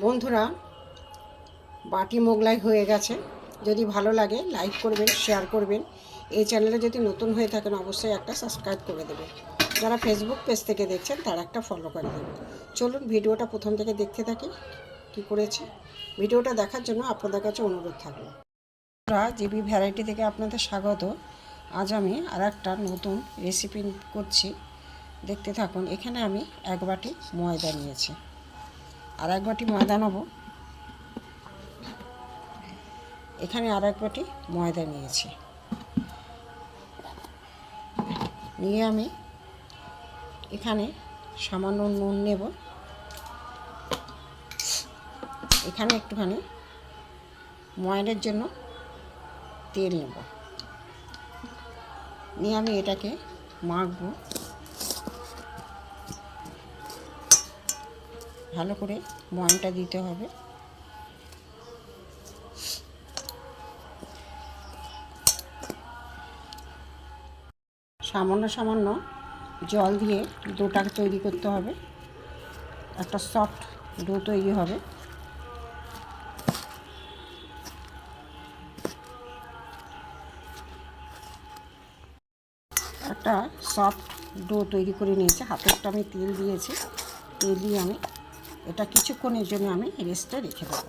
বন্ধুরা, বাটি মোগলাই হয়ে গেছে। যদি ভালো লাগে লাইক করবেন, শেয়ার করবেন। এই চ্যানেলে যদি নতুন হয়ে থাকেন অবশ্যই একটা সাবস্ক্রাইব করে দেবেন। যারা ফেসবুক পেজ থেকে দেখছেন তারা একটা ফলো করে দেবেন। চলুন ভিডিওটা প্রথম থেকে দেখতে থাকি কী করেছি। ভিডিওটা দেখার জন্য আপনাদের কাছে অনুরোধ থাকলো। জিবি ভ্যারাইটি থেকে আপনাদের স্বাগত। আজ আমি আর একটা নতুন রেসিপি করছি, দেখতে থাকুন। এখানে আমি 1 বাটি ময়দা নিয়েছি, আর 1 বাটি ময়দা নেব। এখানে আর 1 বাটি ময়দা নিয়েছি, নিয়ে আমি এখানে সামান্য নুন নেব। এখানে একটুখানি ময়নের জন্য তেল নেব, নিয়ে আমি এটাকে মাখবো। ভালো করে ময়নটা দিতে হবে। সামান্য সামান্য জল দিয়ে ডোটা তৈরি করতে হবে, একটা সফট ডো তৈরি হবে। একটা সফট ডো তৈরি করে নিয়েছি। হাতেরটা আমি তেল দিয়েছি, তেল দিয়ে আমি এটা কিছুক্ষণের জন্য আমি রেস্টে রেখে দেবো।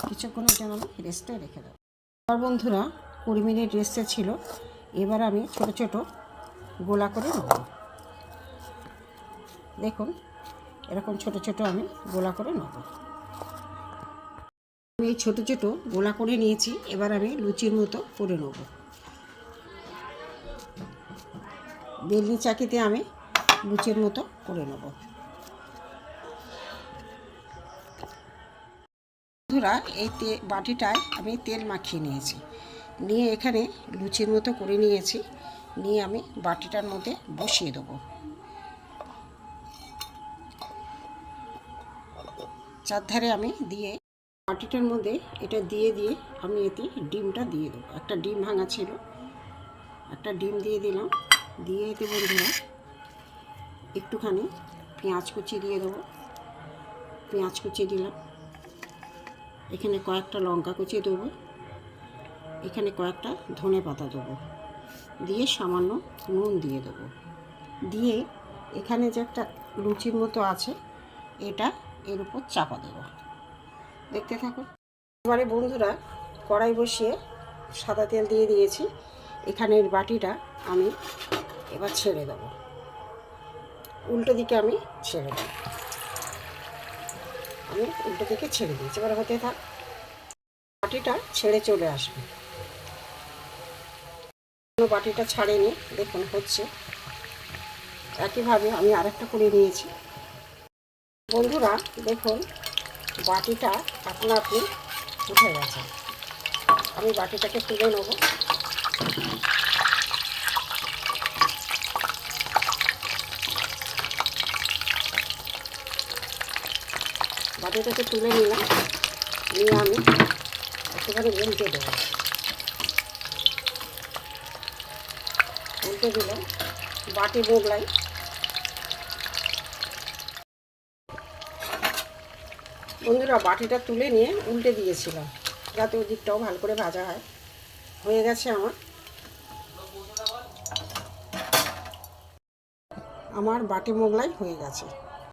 কিছুক্ষণের জন্য আমি রেস্টে রেখে দেবো। আর বন্ধুরা 20 মিনিট রেস্টে ছিল। এবার আমি ছোট ছোট গোলা করে নেব। দেখুন, এরকম ছোট ছোট আমি গোলা করে নেব। আমি এই ছোটো ছোটো গোলা করে নিয়েছি। এবার আমি লুচির মতো করে নেব। বেলনি চাকিতে আমি লুচির মতো করে নেব। বন্ধুরা, এই বাটিটায় আমি তেল মাখিয়ে নিয়েছি, নিয়ে এখানে লুচির মতো করে নিয়েছি। নিয়ে আমি বাটিটার মধ্যে বসিয়ে দেবো। চারধারে আমি দিয়ে বাটিটার মধ্যে এটা দিয়ে আমি এতে ডিমটা দিয়ে দেবো। একটা ডিম ভাঙা ছিল, একটা ডিম দিয়ে দিলাম। দিয়ে এতে বন্ধুরা একটুখানি পেঁয়াজ কুচি দিয়ে দেবো। পেঁয়াজ কুচি দিলাম। এখানে কয়েকটা লঙ্কা কুচি দেবো। এখানে কয়েকটা ধনে পাতা দেবো। দিয়ে সামান্য নুন দিয়ে দেবো। দিয়ে এখানে যে একটা লুচির মতো আছে, এটা এর উপর চাপা দেবো। দেখতে থাকুন। এবারে বন্ধুরা কড়াই বসিয়ে সাদা তেল দিয়ে দিয়েছি। এখানের বাটিটা আমি এবার ছেড়ে দেবো। উল্টো দিকে আমি ছেড়ে দেবো। আমি উল্টো দিকে ছেড়ে দিয়েছি। এবার হতে থাক। বাটিটা ছেড়ে চলে আসবে। বাটিটা ছাড়েনি, দেখুন হচ্ছে। একইভাবে আমি আরেকটা করে নিয়েছি। বন্ধুরা দেখুন, বাটিটা আপনা আপনি উঠে গেছে। আমি বাটিটাকে তুলে নেব। বাটিটাকে তুলে নিলাম, নিয়ে আমি একটুখানি উল্টে দেবো। উল্টে দিলাম। বাটি মোগলাই। বন্ধুরা বাটিটা তুলে নিয়ে উল্টে দিয়েছিলাম, যাতে ওদিকটাও ভালো করে ভাজা হয়। হয়ে গেছে আমার বাটি মোগলাই হয়ে গেছে।